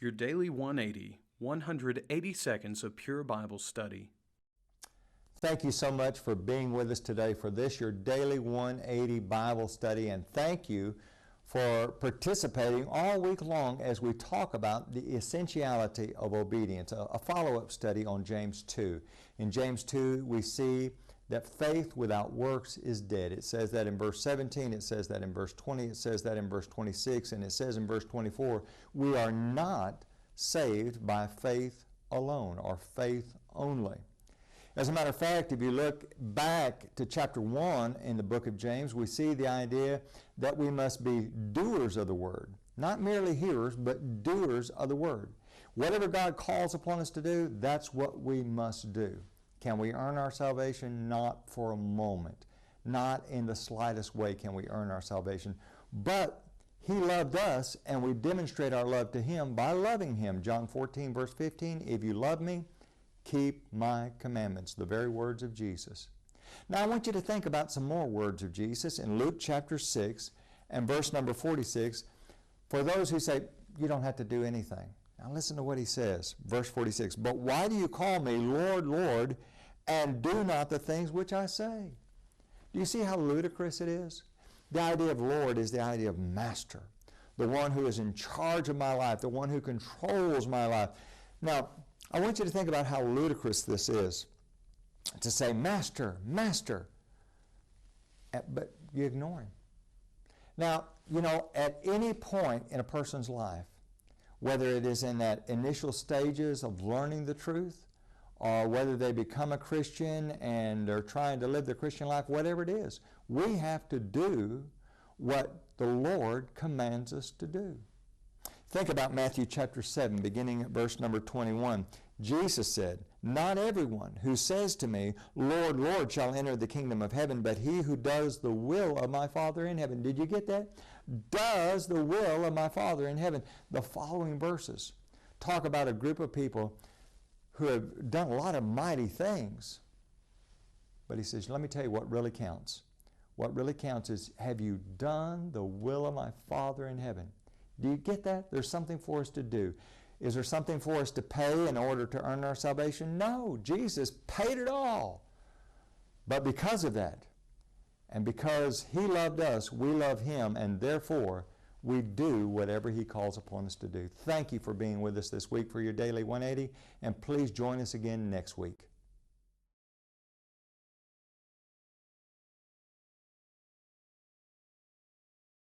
Your Daily 180, 180 seconds of pure Bible study. Thank you so much for being with us today for this, your Daily 180 Bible study, and thank you for participating all week long as we talk about the essentiality of obedience, a follow-up study on James 2. In James 2, we see that faith without works is dead. It says that in verse 17, it says that in verse 20, it says that in verse 26, and it says in verse 24, we are not saved by faith alone, or faith only. As a matter of fact, if you look back to chapter 1 in the book of James, we see the idea that we must be doers of the word. Not merely hearers, but doers of the word. Whatever God calls upon us to do, that's what we must do. Can we earn our salvation? Not for a moment. Not in the slightest way can we earn our salvation. But He loved us, and we demonstrate our love to Him by loving Him. John 14, verse 15, if you love me, keep my commandments, the very words of Jesus. Now I want you to think about some more words of Jesus in Luke chapter 6 and verse number 46. For those who say, you don't have to do anything. Now listen to what He says, verse 46. But why do you call me Lord, Lord, and do not the things which I say? Do you see how ludicrous it is? The idea of Lord is the idea of master, the one who is in charge of my life, the one who controls my life. Now, I want you to think about how ludicrous this is, to say, Master, Master, but you ignore Him. Now, you know, at any point in a person's life, whether it is in that initial stages of learning the truth, or whether they become a Christian and they're trying to live the Christian life, whatever it is, we have to do what the Lord commands us to do. Think about Matthew chapter 7, beginning at verse number 21. Jesus said, not everyone who says to me, Lord, Lord, shall enter the kingdom of heaven, but he who does the will of my Father in heaven. Did you get that? Does the will of my Father in heaven. The following verses talk about a group of people who have done a lot of mighty things. But He says, let me tell you what really counts. What really counts is, have you done the will of my Father in heaven? Do you get that? There's something for us to do. Is there something for us to pay in order to earn our salvation? No, Jesus paid it all. But because of that, and because He loved us, we love Him, and therefore we do whatever He calls upon us to do. Thank you for being with us this week for your Daily 180, and please join us again next week.